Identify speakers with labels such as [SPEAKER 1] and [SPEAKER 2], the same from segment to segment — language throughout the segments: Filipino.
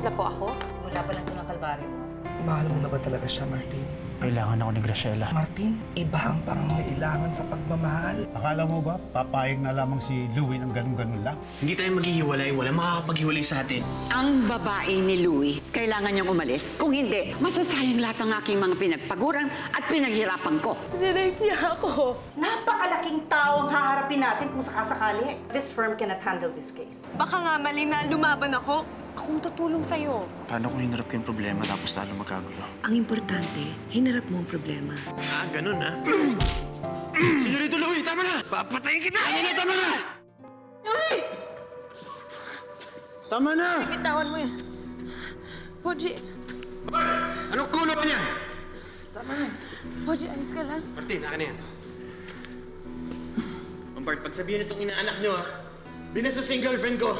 [SPEAKER 1] na po ako.
[SPEAKER 2] Simula pa lang ito ng kalbaryo mo.
[SPEAKER 3] Mahal mo na ba talaga siya, Martin?
[SPEAKER 4] Kailangan ako ni Graciela.
[SPEAKER 3] Martin, iba ang pangangailangan sa pagmamahal.
[SPEAKER 5] Akala mo ba, papayag na lamang si Louie ng ganun-ganun lang?
[SPEAKER 6] Hindi tayo maghihiwalay. Walang makakapaghiwalay sa atin.
[SPEAKER 7] Ang babae ni Louie, kailangan niyang umalis. Kung hindi, masasayang lahat ng aking mga pinagpaguran at pinaghirapan ko.
[SPEAKER 1] Nirape niya ako.
[SPEAKER 2] Napakalaking tao ang haharapin natin kung sakasakali. This firm cannot handle this case.
[SPEAKER 1] Baka nga mali na lumaban ako. Akong tutulong sa'yo.
[SPEAKER 6] Paano kung hinarap ko yung problema tapos lalo magkagulo?
[SPEAKER 8] Ang importante, hinarap mo ang problema.
[SPEAKER 6] Ah, ganun ha? Senyorito Louie, tama na! Papatayin kita! Tama na! Louie! Tama na!
[SPEAKER 8] Bitawan mo yan. Poji,
[SPEAKER 6] Anong kulot niya?
[SPEAKER 8] Poji, alis ka lang.
[SPEAKER 6] Martin, akin na yan. Bart, pagsabihin itong inaanak niyo ha, binastos yung girlfriend ko.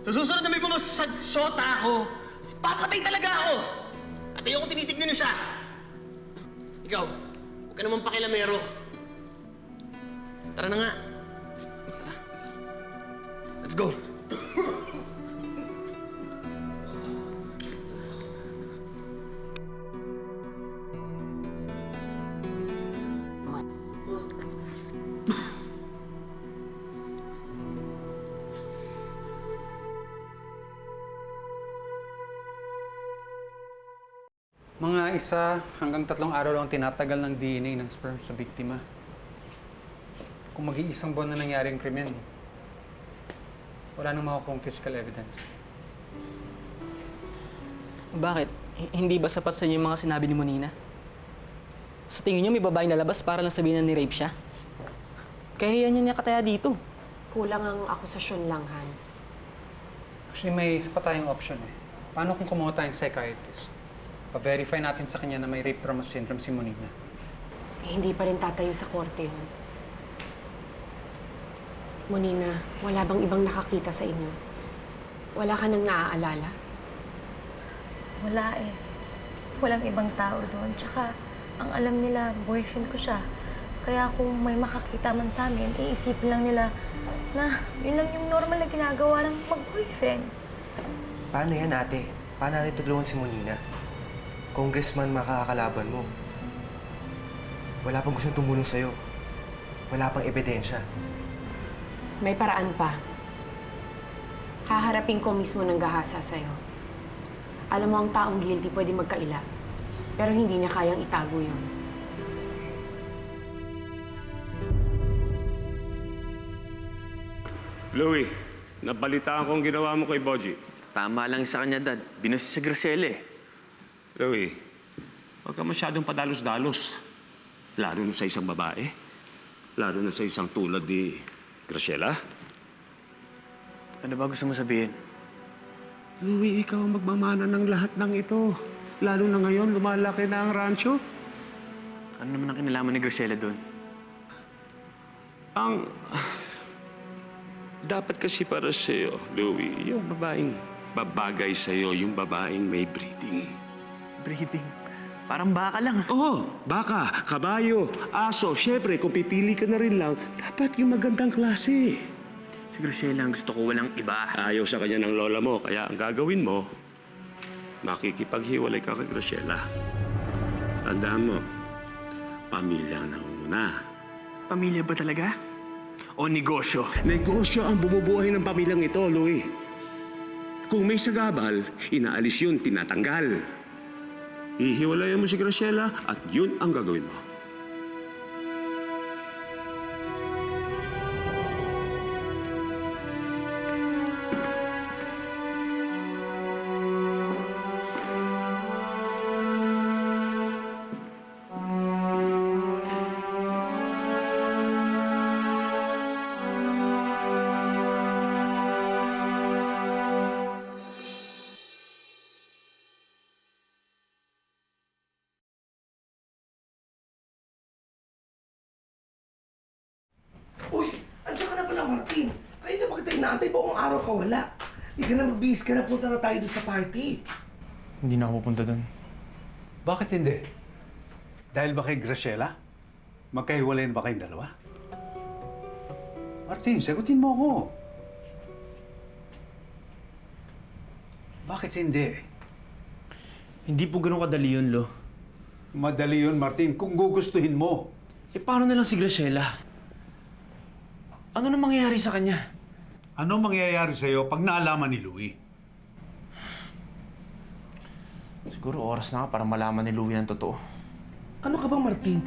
[SPEAKER 6] Sa susunod na may bumasag-shota ako, papatay talaga ako! At ayoko tinitignan niyo siya! Ikaw, huwag ka naman pakilamero. Tara na nga. Tara. Let's go.
[SPEAKER 9] Mga 1 hanggang 3 araw lang tinatagal ng DNA ng sperm sa biktima. Kung mag-iisang buwan na nangyari ang krimen, wala nang makukuhang physical evidence.
[SPEAKER 4] Bakit? Hindi ba sapat sa inyo yung mga sinabi ni Monina? Sa tingin niyo may babaeng lalabas para lang sabihin na ni-rape siya? Kaya yan niya kataya dito.
[SPEAKER 1] Kulang ang akusasyon lang, Hans.
[SPEAKER 9] Actually, may isa pa tayong option eh. Paano kung kumuha tayong psychiatrist? Pa-verify natin sa kanya na may rape trauma syndrome si Monina.
[SPEAKER 1] Hindi pa rin tatayo sa korte yun. Monina, wala bang ibang nakakita sa inyo? Wala ka nang naaalala?
[SPEAKER 10] Wala eh. Walang ibang tao doon. Tsaka, ang alam nila, boyfriend ko siya. Kaya kung may makakita man sa amin, iisipin lang nila na yun lang yung normal na ginagawa ng mag-boyfriend.
[SPEAKER 3] Paano yan, ate? Paano natin tutulungan si Monina? Congressman makakalaban mo. Wala pang gustong tumulong sa'yo. Wala pang ebidensya.
[SPEAKER 1] May paraan pa. Haharapin ko mismo ng gahasa sa'yo. Alam mo, ang taong guilty pwede magkaila. Pero hindi niya kayang itago yun.
[SPEAKER 11] Louie, nabalitaan kong ginawa mo kay Boji.
[SPEAKER 6] Tama lang sa kanya, Dad. Binastos si Graciela eh.
[SPEAKER 11] Louie, huwag ka masyadong padalos-dalos. Lalo na sa isang babae. Lalo na sa isang tulad ni Graciela.
[SPEAKER 6] Ano ba gusto mo sabihin?
[SPEAKER 11] Louie, ikaw ang magmamana ng lahat ng ito. Lalo na ngayon, lumalaki na ang rancho.
[SPEAKER 6] Ano naman ang kinalaman ni Graciela doon?
[SPEAKER 11] Dapat kasi para sa'yo, Louie, yung babaeng babagay sa'yo, yung babaeng may breeding.
[SPEAKER 6] Breeding? Parang baka lang.
[SPEAKER 11] Oo, baka, kabayo, aso. Siyempre, kung pipili ka na rin lang, dapat yung magandang klase.
[SPEAKER 6] Si Graciela, ang gusto ko walang iba.
[SPEAKER 11] Ayaw sa kanya ng lola mo, kaya ang gagawin mo, makikipaghiwalay ka kay Graciela. Tandaan mo, pamilya na una.
[SPEAKER 6] Pamilya ba talaga? O negosyo?
[SPEAKER 11] Negosyo ang bumubuhay ng pamilyang ito, Louie. Kung may sagabal, inaalis yun, tinatanggal. Hihiwalayan mo si Graciela at yun ang gagawin mo.
[SPEAKER 3] Uy! Andiyan ka na pala, Martin. Kayo na bakit tayo naantay? Buong araw ka wala. Hindi ka na magbihis ka na. Punta na tayo dun sa party.
[SPEAKER 4] Hindi na ako pupunta doon.
[SPEAKER 5] Bakit hindi? Dahil ba kay Graciela? Magkahiwalay na ba kayong dalawa? Martin, sagutin mo ako. Bakit hindi?
[SPEAKER 12] Hindi po ganun kadali yun, Lo.
[SPEAKER 5] Madali yun, Martin, kung gugustuhin mo.
[SPEAKER 12] Eh, paano na lang si Graciela? Ano na mangyayari sa kanya?
[SPEAKER 5] Ano mangyayari sa'yo pag naalaman ni Louie?
[SPEAKER 12] Siguro oras na nga para malaman ni Louie ang totoo.
[SPEAKER 13] Ano ka ba, Martin?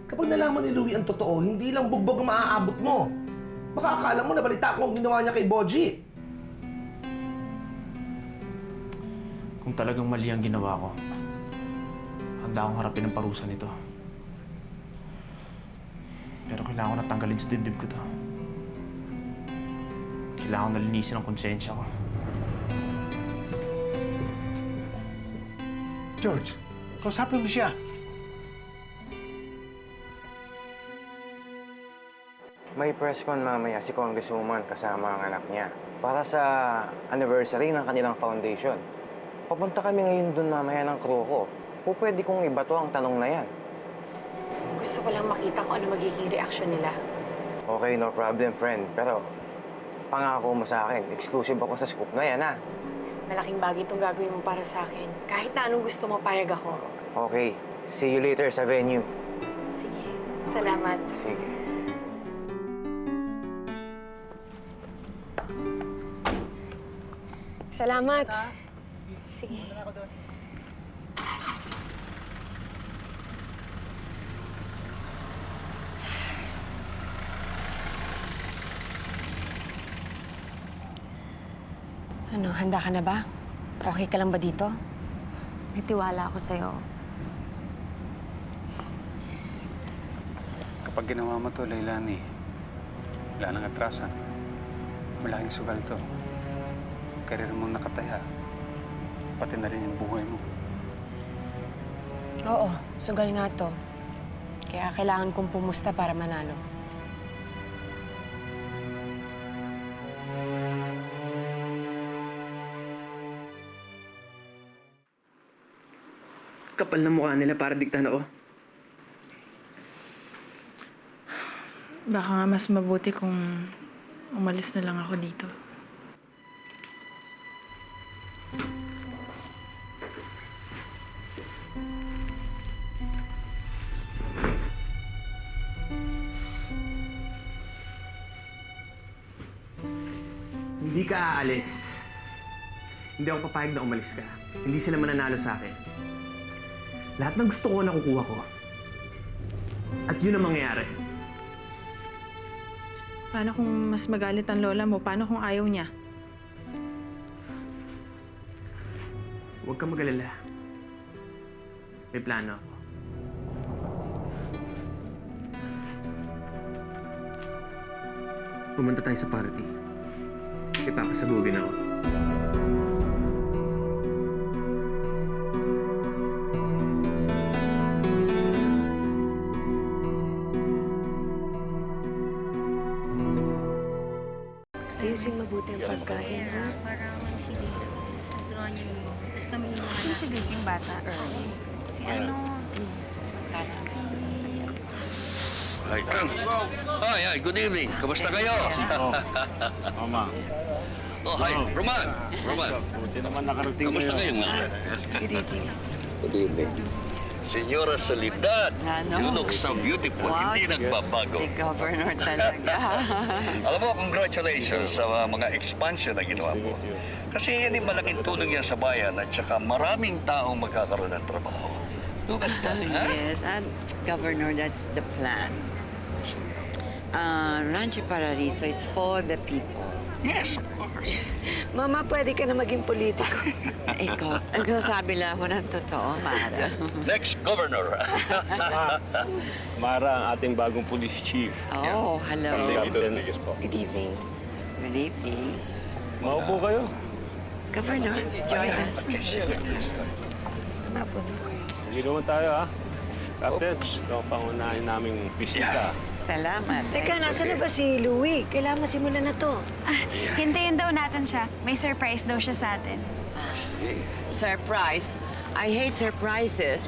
[SPEAKER 13] Kapag nalaman ni Louie ang totoo, hindi lang bugbog ang maaabot mo. Baka akala mo nabalita ko ang ginawa niya kay Boji.
[SPEAKER 12] Kung talagang mali ang ginawa ko, handa akong harapin ang parusa nito. Pero kailangan ko na tanggalin sa dibdib ko to. Kailangan ko na linisin ang konsensya ko.
[SPEAKER 5] George, kausapin mo siya.
[SPEAKER 3] May press con mamaya si Congresswoman kasama ang anak niya para sa anniversary ng kanilang foundation. Papunta kami ngayon dun mamaya ng crew ko. O pwede kong ibato ang tanong na yan.
[SPEAKER 1] Gusto ko lang makita kung ano magiging reaksyon nila.
[SPEAKER 3] Okay, no problem, friend. Pero pangako mo sa akin, exclusive ako sa scoop na yan, ha?
[SPEAKER 1] Malaking bagay itong gagawin mo para sa akin. Kahit na anong gusto mo, payag ako.
[SPEAKER 3] Okay, see you later sa venue.
[SPEAKER 1] Sige. Salamat.
[SPEAKER 3] Sige.
[SPEAKER 1] Salamat. Sige. Ano, handa ka na ba? Okay ka lang ba dito? May tiwala ako sa'yo.
[SPEAKER 9] Kapag ginawa mo to, Leilani, wala nang atrasan. Malaking sugal to. Karir mong nakataya. Pati na rin yung buhay mo.
[SPEAKER 1] Oo, sugal nga to. Kaya kailangan kong pumusta para manalo.
[SPEAKER 13] Kapal na mukha nila para diktahan ako.
[SPEAKER 10] Baka nga mas mabuti kung umalis na lang ako dito.
[SPEAKER 13] Hindi ka aalis. Hindi ako papayag na umalis ka. Hindi sila mananalo sa akin. Lahat ng gusto ko nakukuha ko. At yun ang mangyayari.
[SPEAKER 10] Paano kung mas magalit ang lola mo? Paano kung ayaw niya?
[SPEAKER 13] Huwag kang mag-alala. May plano ako. Pumunta tayo sa party. Ipapasabugin ako.
[SPEAKER 10] Ayusin mabuti ang pagkain, ha?
[SPEAKER 14] Sino si Grace yung bata? Si ano?
[SPEAKER 15] Hi, good evening. Kamusta kayo?
[SPEAKER 5] Mama.
[SPEAKER 15] Oh, hi, Roman.
[SPEAKER 5] Buti naman nakarating
[SPEAKER 15] Kamusta kayo nga?
[SPEAKER 7] Good evening.
[SPEAKER 15] Good evening. Señora Soledad,
[SPEAKER 7] Ano?
[SPEAKER 15] you look so beautiful.
[SPEAKER 7] Wow,
[SPEAKER 15] Hindi nagbabago.
[SPEAKER 7] Si Governor talaga.
[SPEAKER 15] Alam mo, congratulations sa mga expansion na ginawa mo. Kasi yan yung malaking tulong yan sa bayan at saka maraming taong magkakaroon ng trabaho. Look at that, ha?
[SPEAKER 7] Yes, and Governor, that's the plan. Rancho Paradiso is for the people.
[SPEAKER 15] Yes, of course.
[SPEAKER 7] Mama, pwede ka na maging politiko. Ikaw, nagsasabi lang ako ng totoo, Mara.
[SPEAKER 15] Next governor.
[SPEAKER 11] Mara, ang ating bagong police chief.
[SPEAKER 7] Oh, hello.
[SPEAKER 11] Captain.
[SPEAKER 7] Good evening. Good evening.
[SPEAKER 11] Maupo kayo.
[SPEAKER 7] Governor, join us.
[SPEAKER 11] Sige naman tayo, ha? Captain, ito ang pangunahin naming bisita.
[SPEAKER 7] Salamat.
[SPEAKER 10] Teka, nasa na ba si Louie? Kailangan masimulan na to.
[SPEAKER 14] Hintayin daw natin siya. May surprise daw siya sa atin.
[SPEAKER 7] Surprise? I hate surprises.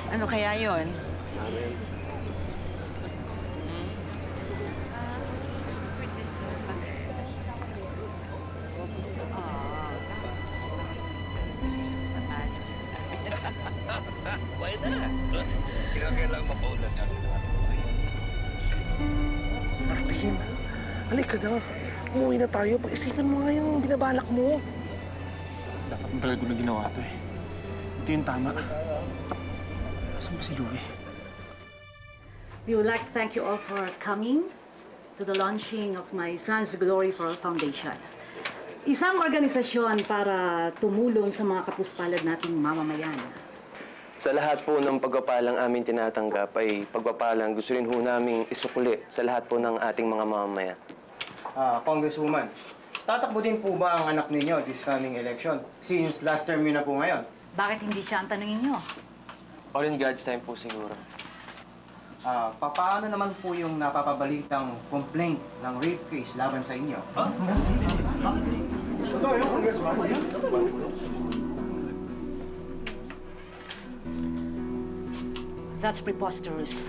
[SPEAKER 7] Ano kaya yon?
[SPEAKER 11] Namin.
[SPEAKER 6] Halika na. Umuwi na tayo. Pag-isipan mo nga yung binabalak mo.
[SPEAKER 12] Dapat matagal ko na ginawa to eh. Ito yung tama. Asan ba si Louie?
[SPEAKER 2] We would like to thank you all for coming to the launching of my Son's Glory for All Foundation. Isang organisasyon para tumulong sa mga kapuspalad nating mamamayan.
[SPEAKER 16] Sa lahat po ng pagpapalang aming tinatanggap ay pagpapalang gusto rin ho namin isukli sa lahat po ng ating mga mamamayan.
[SPEAKER 3] Congresswoman, tatakbo din po ba ang anak ninyo this coming election? Since last term yun na po ngayon.
[SPEAKER 2] Bakit hindi siya ang tanungin niyo?
[SPEAKER 16] All in God's time po siguro.
[SPEAKER 3] Paano naman po yung napapabalitang complaint ng rape case laban sa inyo?
[SPEAKER 2] That's preposterous.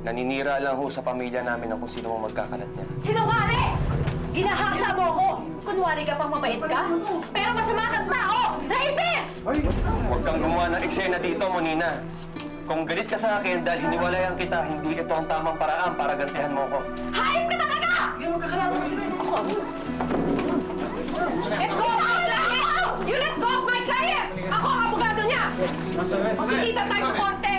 [SPEAKER 16] Naninira lang ho sa pamilya namin ang kung sino ang magkakalat niya.
[SPEAKER 10] Sinungaling! Ginahasa mo ko! Kunwari ka pang mabait ka, pero masama kang tao! Rapist!
[SPEAKER 16] Huwag kang gumawa ng eksena dito, Monina. Kung galit ka sa akin dahil hiniwalayan kita, hindi ito ang tamang paraan para gantihan mo ko.
[SPEAKER 10] Hayop ka talaga! Let go of my client! You let go of my client! Ako ang abogado niya! Magkikita tayo ng korte!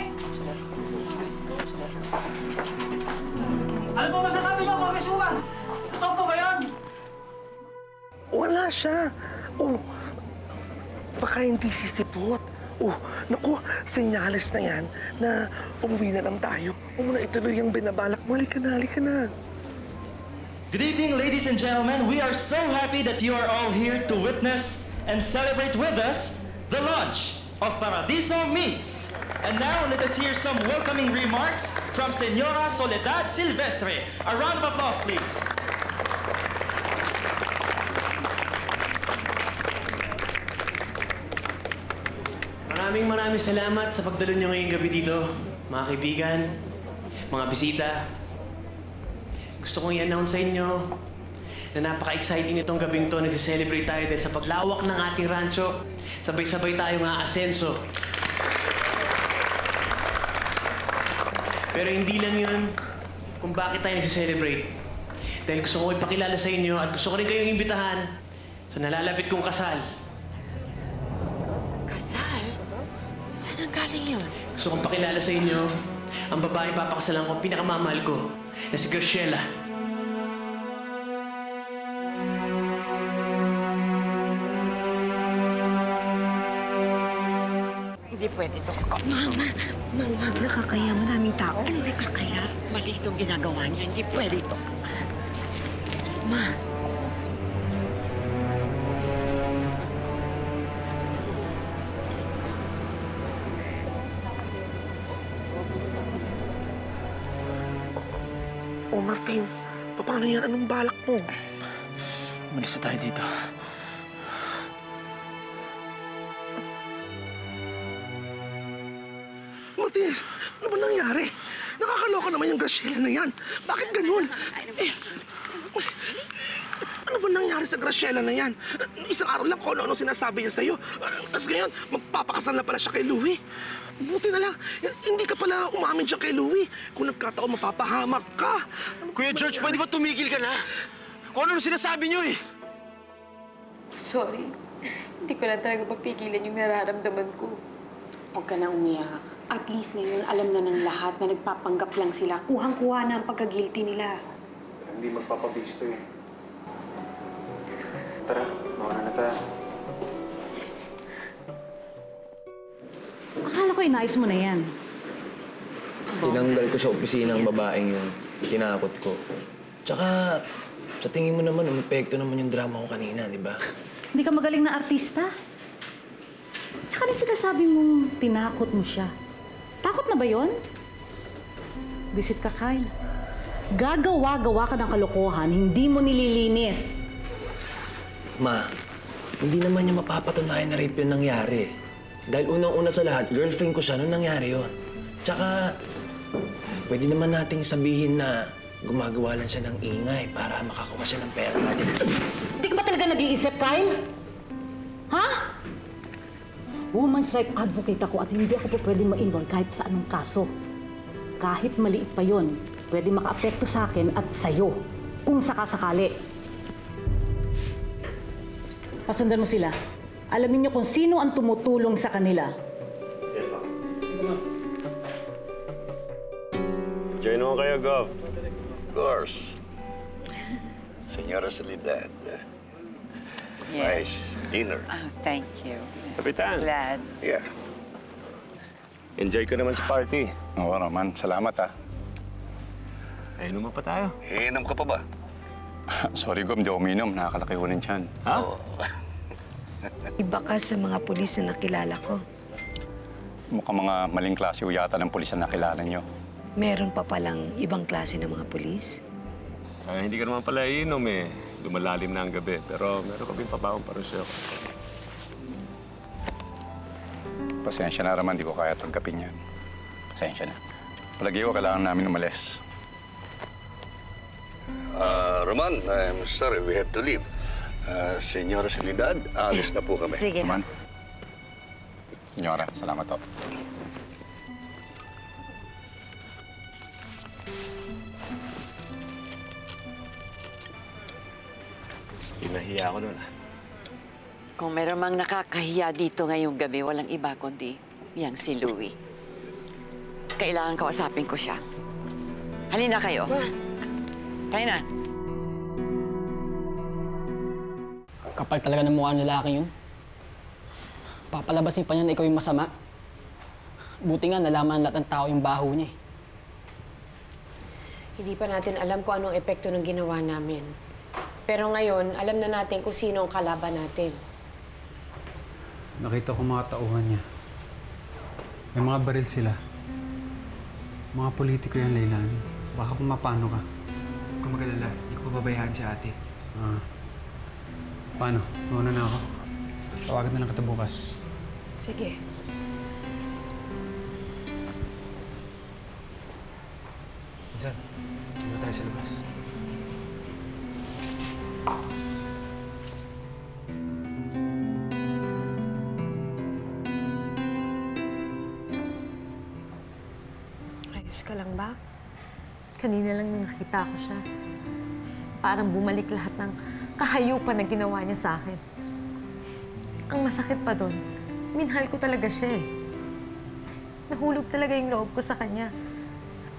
[SPEAKER 6] Ano po masasabi niyo, Congresswoman? Totoo po ba yan? Wala siya. Oh, baka hindi sisipot. Oh, naku, senyales na yan na umuwi na lang tayo. Huwag mo na ituloy yung binabalak mo. Halika na, halika na.
[SPEAKER 17] Good evening, ladies and gentlemen. We are so happy that you are all here to witness and celebrate with us the launch of Paradiso Meats. And now, let us hear some welcoming remarks from Senora Soledad Silvestre. A round of applause, please.
[SPEAKER 13] Maraming salamat sa pagdalo niyo ngayong gabi dito, mga kaibigan, mga bisita. Gusto kong i-announce sa inyo na napaka-exciting itong gabing to. Nag-celebrate tayo dahil sa paglawak ng ating rancho. Sabay-sabay tayong aasenso. Pero hindi lang yun kung bakit tayo nag-celebrate. Dahil gusto ko ipakilala sa inyo at gusto ko rin kayong imbitahan sa nalalapit kong kasal.
[SPEAKER 7] Kasal? Saan ang galing yun?
[SPEAKER 13] Gusto kong pakilala sa inyo ang babaeng papakasalan ko, pinakamamahal ko, na si Graciela.
[SPEAKER 7] Hindi pwede ito.
[SPEAKER 8] Mama, wag nakakaya. Maraming tao.
[SPEAKER 7] Ano nakakaya? Mali itong ginagawa niyo. Hindi pwede ito.
[SPEAKER 8] Ma,
[SPEAKER 6] Oh, Martin, paano yan? Anong balak mo?
[SPEAKER 12] Umalis na tayo dito.
[SPEAKER 6] Martin, ano ba nangyari? Nakakaloka naman yung Graciela na yan. Bakit ganun? Ano ba nangyari sa Graciela na yan? Isang araw lang kung ano sinasabi niya sa'yo. Tapos ngayon, magpapakasal na pala siya kay Louie. Buti na lang, hindi ka pala umamin siya kay Louie. Kung nagkataon, mapapahamak ka.
[SPEAKER 12] Kuya George, pwede ba tumigil ka na? Kung ano sinasabi niyo eh.
[SPEAKER 10] Sorry. Hindi ko na talaga mapigilan yung nararamdaman ko.
[SPEAKER 1] Huwag ka na umiyak. At least ngayon, alam na ng lahat na nagpapanggap lang sila. Kuhang-kuha na ang pagka-guilty nila.
[SPEAKER 12] Hindi magpapabisto yun. Tara, mauna na tayo.
[SPEAKER 2] Akala ko inayos mo na yan.
[SPEAKER 16] Tinanggal ko sa opisina ang babaeng yun. Tinakot ko. Tsaka, sa tingin mo naman, umepekto naman yung drama ko kanina, di ba?
[SPEAKER 2] Hindi ka magaling na artista. Tsaka rin sinasabi mong tinakot mo siya. Takot na ba yon? Visit ka, Kyle. Gagawa-gawa ka ng kalokohan, hindi mo nililinis.
[SPEAKER 16] Ma, hindi naman niya mapapatunayan na rape yun nangyari. Dahil unang-una sa lahat, girlfriend ko siya nung nangyari yun. Tsaka, pwede naman nating sabihin na gumagawa lang siya ng ingay para makakuha siya ng pera natin.
[SPEAKER 2] Hindi ka ba talaga nag-iisip, Kyle? Ha? Woman's rights advocate ako at hindi ako po pwedeng ma-involve kahit sa anong kaso. Kahit maliit pa yon. pwede makaapekto sa akin at sa'yo kung sakasakali. Pasundan mo sila. Alamin niyo kung sino ang tumutulong sa kanila.
[SPEAKER 11] Yes, ma'am. Enjoy naman kayo, Gov.
[SPEAKER 15] Of course. Señora Soledad. Nice dinner.
[SPEAKER 7] Oh, thank you.
[SPEAKER 11] Kapitan.
[SPEAKER 7] Glad.
[SPEAKER 15] Yeah.
[SPEAKER 11] Enjoy ko naman sa party.
[SPEAKER 5] Oo naman, salamat ah.
[SPEAKER 11] Ay, inuman pa tayo.
[SPEAKER 15] Iinom ka pa ba?
[SPEAKER 5] Sorry Gov, hindi ako uminom. Nakakalaki ko rin tiyan.
[SPEAKER 11] Ha?
[SPEAKER 8] Iba ka sa mga pulis na nakilala ko.
[SPEAKER 5] Mukhang mga maling klase o yata ng pulis na nakilala niyo.
[SPEAKER 8] Meron pa palang ibang klase ng mga pulis.
[SPEAKER 11] Hindi ka naman pala iinom eh. Lumalalim na ang gabi. Pero meron ka pabaong para sa'yo.
[SPEAKER 5] Pasensya na naman, di ko kaya tanggapin yan. Pasensya na. Palagi ko, kailangan namin umalis.
[SPEAKER 15] Roman, I'm sorry, we have to leave. Señora Soledad, alis na po kami.
[SPEAKER 7] Sige.
[SPEAKER 5] Roman. Senyora, salamat po.
[SPEAKER 11] Hinahiya ako nun.
[SPEAKER 7] Kung meron mang nakakahiya dito ngayong gabi, walang iba kundi yang si Louie. Kailangan kausapin ko siya. Halina kayo. Tayo na.
[SPEAKER 4] Kapal talaga ng mukha ng lalaki yun. Papalabasin pa niya na ikaw yung masama. Buti nga nalaman ng lahat ng tao yung baho niya eh.
[SPEAKER 1] Hindi pa natin alam kung anong epekto ng ginawa namin. Pero ngayon, alam na natin kung sino ang kalaban natin.
[SPEAKER 9] Nakita ko mga tauhan niya. May mga baril sila. Mga politiko yan, Leilani. Baka kung mapano ka.
[SPEAKER 13] Huwag kang mag-alala. Hindi ko pababayaan si ate.
[SPEAKER 9] Paano? Mauna na ako. Tawagan na lang kita bukas.
[SPEAKER 1] Sige.
[SPEAKER 13] Minsan, hindi tayo sa labas.
[SPEAKER 10] Ayos ka lang ba? Kanina lang nung nakita ko siya. Parang bumalik lahat ng kahayupan na ginawa niya sa akin. Ang masakit pa doon, minahal ko talaga siya eh. Nahulog talaga yung loob ko sa kanya.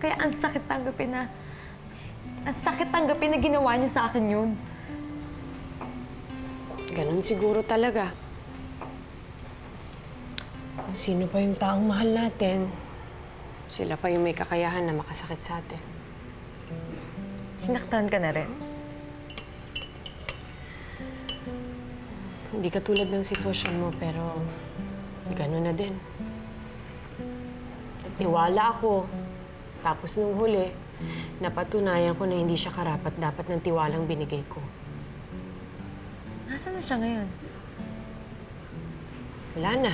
[SPEAKER 10] Kaya ang sakit tanggapin na ginawa niya sa akin yun.
[SPEAKER 1] Ganon siguro talaga. Kung sino pa yung taong mahal natin, sila pa yung may kakayahan na makasakit sa atin.
[SPEAKER 10] Sinaktan ka na rin.
[SPEAKER 1] Hindi katulad ng sitwasyon mo, pero gano'n na din. Nagtiwala ako. Tapos nung huli, napatunayan ko na hindi siya karapat-dapat ng tiwalang binigay ko.
[SPEAKER 10] Nasaan na siya ngayon?
[SPEAKER 1] Wala na.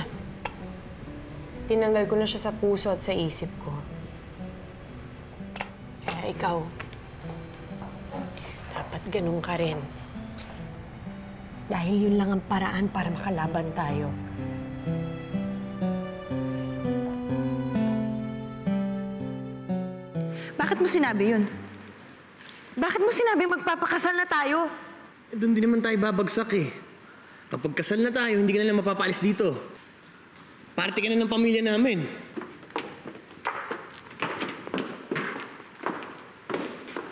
[SPEAKER 1] Tinanggal ko na siya sa puso at sa isip ko. Kaya ikaw, dapat ganun ka rin. Dahil yun lang ang paraan para makalaban tayo.
[SPEAKER 8] Bakit mo sinabi yun? Bakit mo sinabi magpapakasal na tayo?
[SPEAKER 13] Doon din naman tayo babagsak eh. Kapag kasal na tayo, hindi ka na lang mapapaalis dito. Parte ka na ng pamilya namin.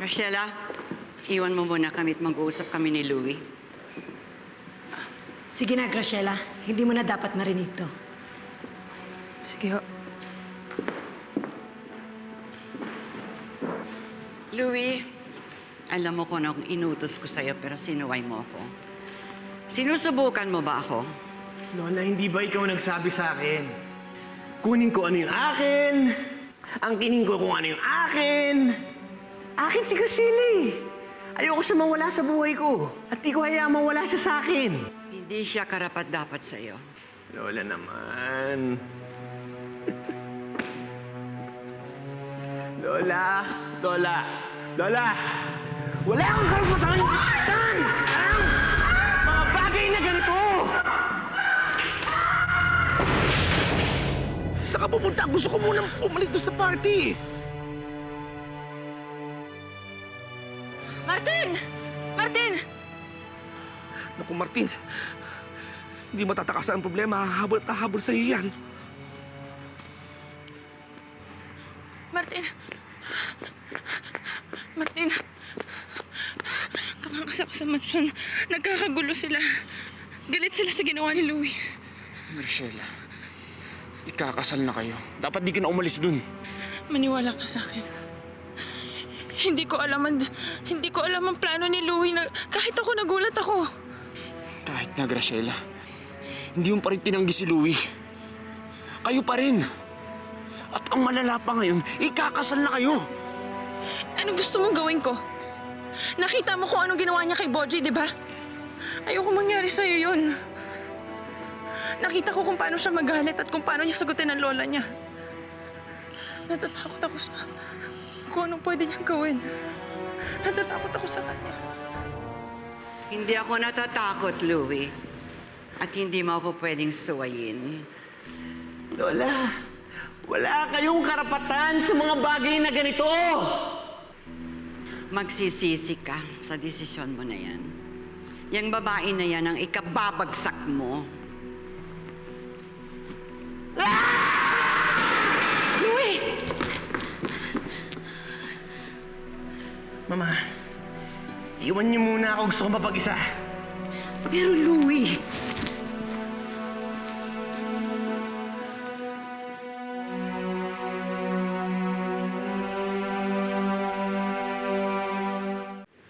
[SPEAKER 7] Graciela, iwan mo muna kami at mag-uusap kami ni Louie.
[SPEAKER 8] Sige na, Graciela. Hindi mo na dapat marinig to. Sige ho.
[SPEAKER 7] Louie, alam mo ko na kung inutos ko sa'yo pero sinuway mo ako. Sinusubukan mo ba ako?
[SPEAKER 13] Lola, hindi ba ikaw nagsabi sa akin? Kunin ko ano yung akin. Angkinin ko kung ano yung akin. Akin si Graciela eh. Ayoko siya mawala sa buhay ko. At di ko hayaan mawala siya sa akin.
[SPEAKER 7] Hindi siya karapat-dapat sa'yo.
[SPEAKER 13] Lola naman. Lola! Lola! Lola! Wala akong karapatan! Karapatan! Ang mga bagay na ganito! Saan ka pupunta? Gusto ko munang bumalik doon sa party.
[SPEAKER 10] Martin! Martin!
[SPEAKER 6] Naku, Martin. Hindi matatakasan ang problema. Hahabol at hahabol sa'yo yan.
[SPEAKER 10] Martin! Martin! Tumakas ako sa mansyon. Nagkakagulo sila. Galit sila sa ginawa ni Louie.
[SPEAKER 12] Graciela, ikakasal na kayo. Dapat di ka na umalis dun.
[SPEAKER 10] Maniwala ka sa akin. Hindi ko alam ang plano ni Louie na kahit ako nagulat ako.
[SPEAKER 12] Kahit na, Graciela, hindi mo pa rin tinanggi si Louie. Kayo pa rin. At ang malala pa ngayon, ikakasal na kayo.
[SPEAKER 10] Ano gusto mong gawin ko? Nakita mo kung anong ginawa niya kay Boji, di ba? Ayoko mangyari sa'yo yun. Nakita ko kung paano siya magalit at kung paano niya sagutin ang lola niya. Natatakot ako sa kung anong pwede niyang gawin. Natatakot ako sa kanya.
[SPEAKER 7] Hindi ako natatakot, Louie. At hindi mo ako pwedeng suwayin.
[SPEAKER 13] Lola, wala kayong karapatan sa mga bagay na ganito!
[SPEAKER 7] Magsisisi ka sa desisyon mo na yan. Yang babae na yan ang ikababagsak mo.
[SPEAKER 10] Louie!
[SPEAKER 13] Mama, iwan niyo muna ako. Gusto kong mapag-isa.
[SPEAKER 7] Pero Louie!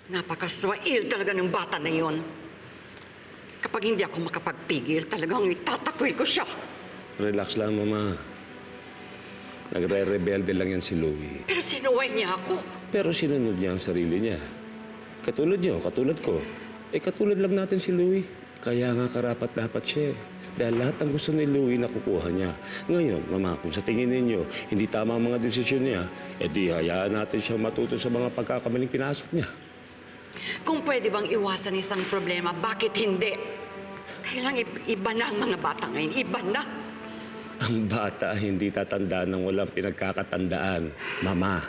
[SPEAKER 7] Napakaswail talaga ng bata na yon. Kapag hindi ako makapagpigil, talagang itatakwil ko siya.
[SPEAKER 11] Relax lang, Mama. Nagre-rebelde lang yan si Louie.
[SPEAKER 7] Pero sinuway niya ako.
[SPEAKER 11] Pero sinunod niya ang sarili niya. Katulad niyo, katulad ko. Katulad lang natin si Louie. Kaya nga karapat-dapat siya. Dahil lahat ng gusto ni Louie nakukuha niya. Ngayon, Mama, kung sa tingin ninyo, hindi tama ang mga desisyon niya, di hayaan natin siya matuto sa mga pagkakamaling pinasok niya.
[SPEAKER 7] Kung pwede bang iwasan isang problema, bakit hindi? Kailangan iba na ang mga bata ngayon. Iba na.
[SPEAKER 11] Ang bata hindi tatandaan ng walang pinagkakatandaan. Mama,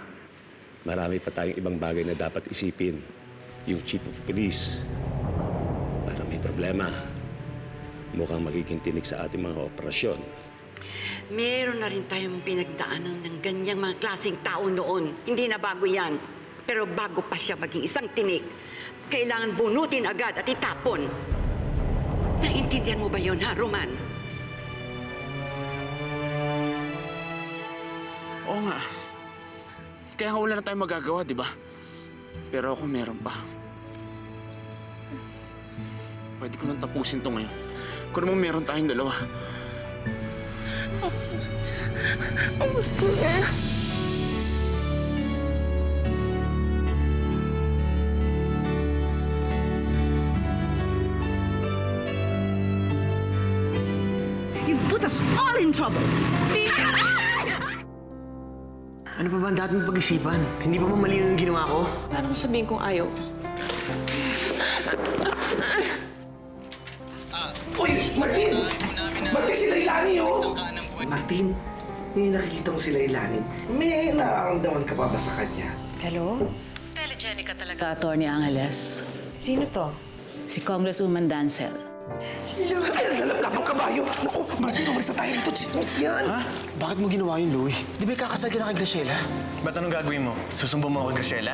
[SPEAKER 11] marami pa tayong ibang bagay na dapat isipin. Yung chief of police, para may problema, mukhang magiging tinik sa ating mga operasyon.
[SPEAKER 7] Meron na rin tayong pinagdaanan ng ganyang mga klaseng tao noon. Hindi na bago yan. Pero bago pa siya maging isang tinik, kailangan bunutin agad at itapon. Naintindihan mo ba yun, ha, Roman?
[SPEAKER 12] Oo nga. Kaya nga wala na tayong magagawa, di ba? Pero ako meron pa. Pwede ko nang tapusin to ngayon. Kung naman meron tayong dalawa.
[SPEAKER 10] Ang gusto niya.
[SPEAKER 8] You've put us all in trouble.
[SPEAKER 13] Ano pa ba ang dating pag-isipan? Hindi ba mali yung ginawa ko?
[SPEAKER 8] Paano ko sabihin kung ayaw?
[SPEAKER 6] Uy, Martin! Martin, si Lailani, oh! Martin, hindi nakikita mo si Lailani. May nararamdaman ka pa ba sa kanya?
[SPEAKER 2] Hello? Telegenic ka talaga, Atty. Angeles.
[SPEAKER 8] Sino to?
[SPEAKER 2] Si Congresswoman Dancel.
[SPEAKER 6] Ay, lalap ang kabayo. Naku, Martin, umalis na tayo dito. Chismis yan.
[SPEAKER 12] Ha? Bakit mo ginawa yun, Louie? Di ba kakasal ka na kay Graciela?
[SPEAKER 13] Ba't anong gagawin mo? Susumbo mo ako kay Graciela?